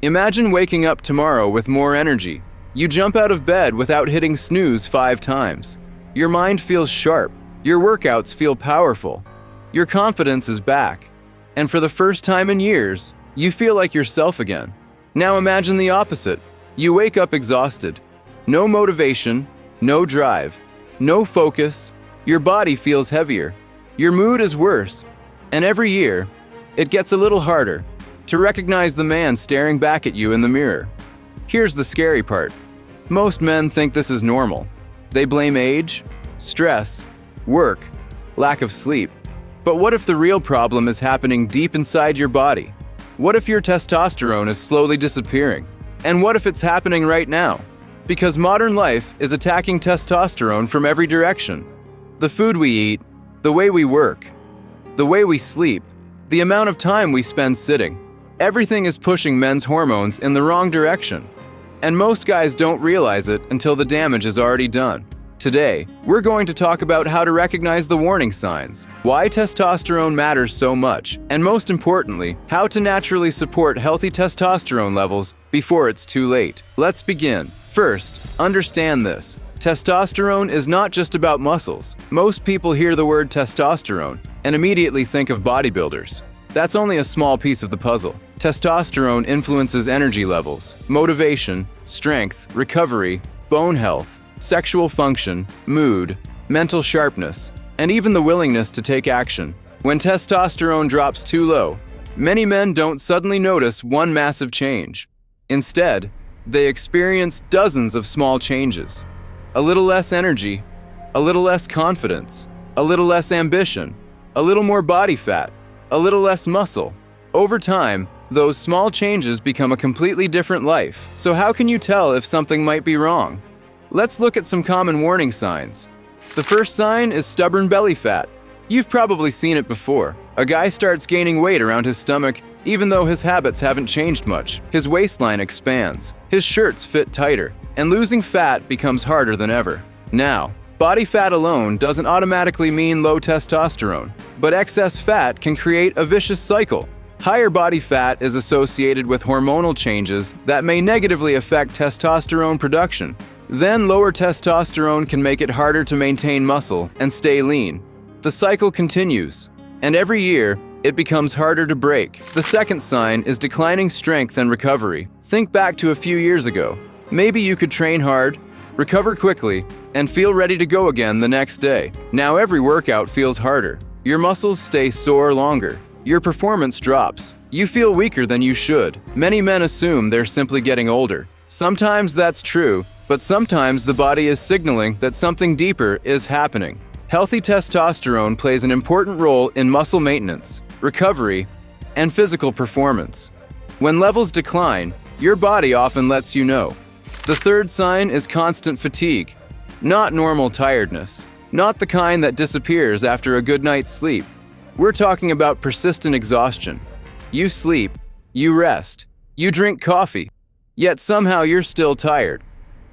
Imagine waking up tomorrow with more energy. You jump out of bed without hitting snooze 5 times. Your mind feels sharp. Your workouts feel powerful. Your confidence is back. And for the first time in years, you feel like yourself again. Now imagine the opposite. You wake up exhausted. No motivation, no drive, no focus. Your body feels heavier. Your mood is worse. And every year, it gets a little harder to recognize the man staring back at you in the mirror. Here's the scary part. Most men think this is normal. They blame age, stress, work, lack of sleep. But what if the real problem is happening deep inside your body? What if your testosterone is slowly disappearing? And what if it's happening right now? Because modern life is attacking testosterone from every direction. The food we eat, the way we work, the way we sleep, the amount of time we spend sitting. Everything is pushing men's hormones in the wrong direction. And most guys don't realize it until the damage is already done. Today, we're going to talk about how to recognize the warning signs, why testosterone matters so much, and most importantly, how to naturally support healthy testosterone levels before it's too late. Let's begin. First, understand this. Testosterone is not just about muscles. Most people hear the word testosterone and immediately think of bodybuilders. That's only a small piece of the puzzle. Testosterone influences energy levels, motivation, strength, recovery, bone health, sexual function, mood, mental sharpness, and even the willingness to take action. When testosterone drops too low, many men don't suddenly notice one massive change. Instead, they experience dozens of small changes. A little less energy, a little less confidence, a little less ambition, a little more body fat, a little less muscle. Over time, those small changes become a completely different life. So how can you tell if something might be wrong? Let's look at some common warning signs. The first sign is stubborn belly fat. You've probably seen it before. A guy starts gaining weight around his stomach even though his habits haven't changed much. His waistline expands, his shirts fit tighter, and losing fat becomes harder than ever. Now, body fat alone doesn't automatically mean low testosterone, but excess fat can create a vicious cycle. Higher body fat is associated with hormonal changes that may negatively affect testosterone production. Then lower testosterone can make it harder to maintain muscle and stay lean. The cycle continues, and every year, it becomes harder to break. The second sign is declining strength and recovery. Think back to a few years ago. Maybe you could train hard, recover quickly, and feel ready to go again the next day. Now every workout feels harder. Your muscles stay sore longer. Your performance drops. You feel weaker than you should. Many men assume they're simply getting older. Sometimes that's true, but sometimes the body is signaling that something deeper is happening. Healthy testosterone plays an important role in muscle maintenance, recovery, and physical performance. When levels decline, your body often lets you know. The third sign is constant fatigue, not normal tiredness, not the kind that disappears after a good night's sleep. We're talking about persistent exhaustion. You sleep, you rest, you drink coffee, yet somehow you're still tired.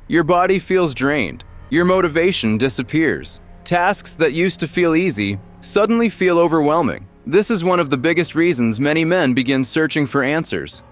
Your body feels drained, your motivation disappears. Tasks that used to feel easy suddenly feel overwhelming. This is one of the biggest reasons many men begin searching for answers,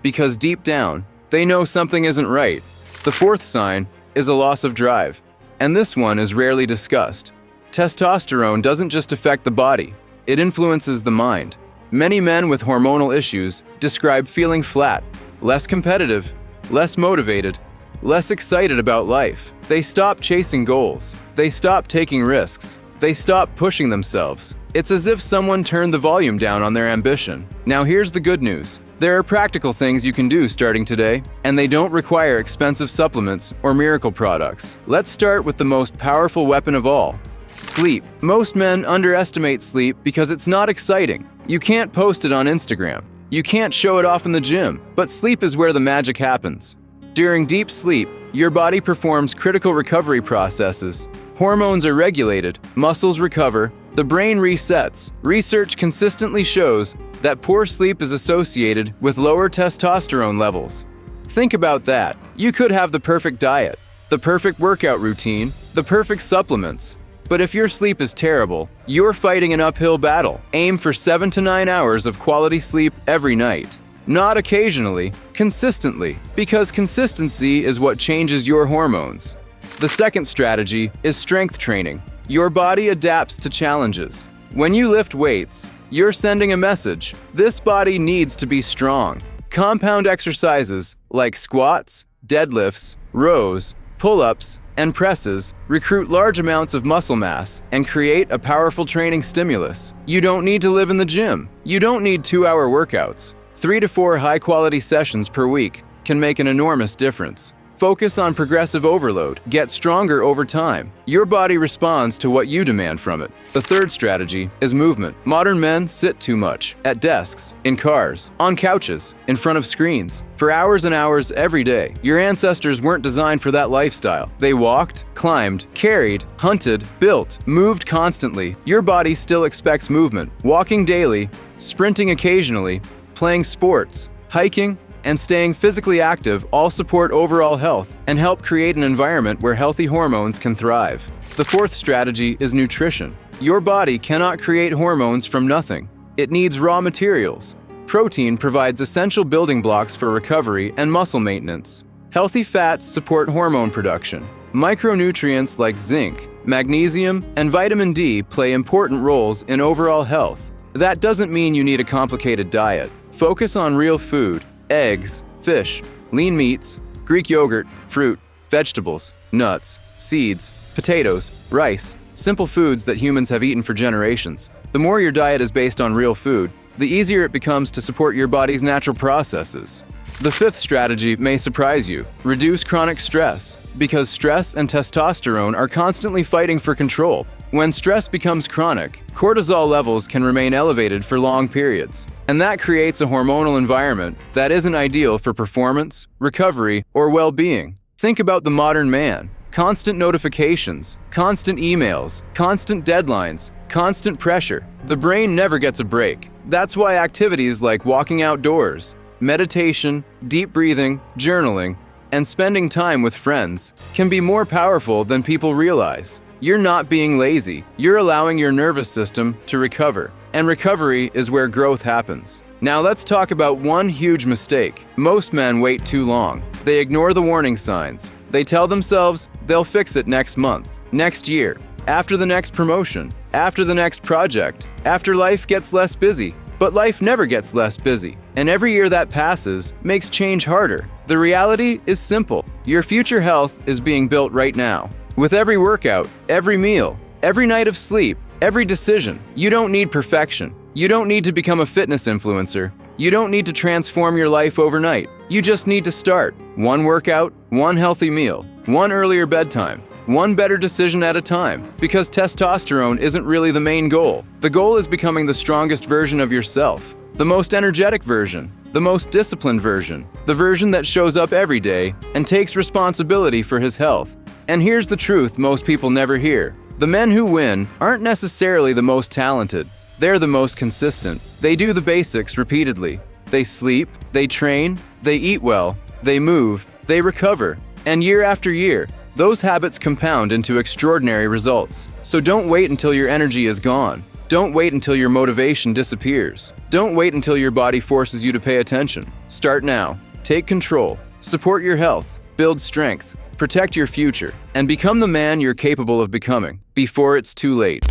because deep down, they know something isn't right. The fourth sign is a loss of drive, and this one is rarely discussed. Testosterone doesn't just affect the body, it influences the mind. Many men with hormonal issues describe feeling flat, less competitive, less motivated, less excited about life. They stop chasing goals, they stop taking risks, they stop pushing themselves. It's as if someone turned the volume down on their ambition. Now here's the good news. There are practical things you can do starting today, and they don't require expensive supplements or miracle products. Let's start with the most powerful weapon of all: sleep. Most men underestimate sleep because it's not exciting. You can't post it on Instagram. You can't show it off in the gym, but sleep is where the magic happens. During deep sleep, your body performs critical recovery processes. Hormones are regulated, muscles recover, the brain resets. Research consistently shows that poor sleep is associated with lower testosterone levels. Think about that. You could have the perfect diet, the perfect workout routine, the perfect supplements. But if your sleep is terrible, you're fighting an uphill battle. Aim for 7 to 9 hours of quality sleep every night. Not occasionally, consistently, because consistency is what changes your hormones. The second strategy is strength training. Your body adapts to challenges. When you lift weights, you're sending a message. This body needs to be strong. Compound exercises like squats, deadlifts, rows, pull-ups, and presses recruit large amounts of muscle mass and create a powerful training stimulus. You don't need to live in the gym. You don't need 2-hour workouts. 3 to 4 high-quality sessions per week can make an enormous difference. Focus on progressive overload. Get stronger over time. Your body responds to what you demand from it. The third strategy is movement. Modern men sit too much, at desks, in cars, on couches, in front of screens, for hours and hours every day. Your ancestors weren't designed for that lifestyle. They walked, climbed, carried, hunted, built, moved constantly. Your body still expects movement. Walking daily, sprinting occasionally, playing sports, hiking, and staying physically active all support overall health and help create an environment where healthy hormones can thrive. The fourth strategy is nutrition. Your body cannot create hormones from nothing. It needs raw materials. Protein provides essential building blocks for recovery and muscle maintenance. Healthy fats support hormone production. Micronutrients like zinc, magnesium, and vitamin D play important roles in overall health. That doesn't mean you need a complicated diet. Focus on real food. Eggs, fish, lean meats, Greek yogurt, fruit, vegetables, nuts, seeds, potatoes, rice, simple foods that humans have eaten for generations. The more your diet is based on real food, the easier it becomes to support your body's natural processes. The fifth strategy may surprise you. Reduce chronic stress, because stress and testosterone are constantly fighting for control. When stress becomes chronic, cortisol levels can remain elevated for long periods, and that creates a hormonal environment that isn't ideal for performance, recovery, or well-being. Think about the modern man. Constant notifications, constant emails, constant deadlines, constant pressure. The brain never gets a break. That's why activities like walking outdoors, meditation, deep breathing, journaling, and spending time with friends can be more powerful than people realize. You're not being lazy. You're allowing your nervous system to recover. And recovery is where growth happens. Now let's talk about one huge mistake. Most men wait too long. They ignore the warning signs. They tell themselves they'll fix it next month, next year, after the next promotion, after the next project, after life gets less busy. But life never gets less busy. And every year that passes makes change harder. The reality is simple. Your future health is being built right now. With every workout, every meal, every night of sleep, every decision. You don't need perfection. You don't need to become a fitness influencer. You don't need to transform your life overnight. You just need to start. One workout, one healthy meal, one earlier bedtime, one better decision at a time. Because testosterone isn't really the main goal. The goal is becoming the strongest version of yourself, the most energetic version, the most disciplined version, the version that shows up every day and takes responsibility for his health. And here's the truth most people never hear. The men who win aren't necessarily the most talented. They're the most consistent. They do the basics repeatedly. They sleep, they train, they eat well, they move, they recover. And year after year, those habits compound into extraordinary results. So don't wait until your energy is gone. Don't wait until your motivation disappears. Don't wait until your body forces you to pay attention. Start now. Take control. Support your health. Build strength. Protect your future, and become the man you're capable of becoming before it's too late.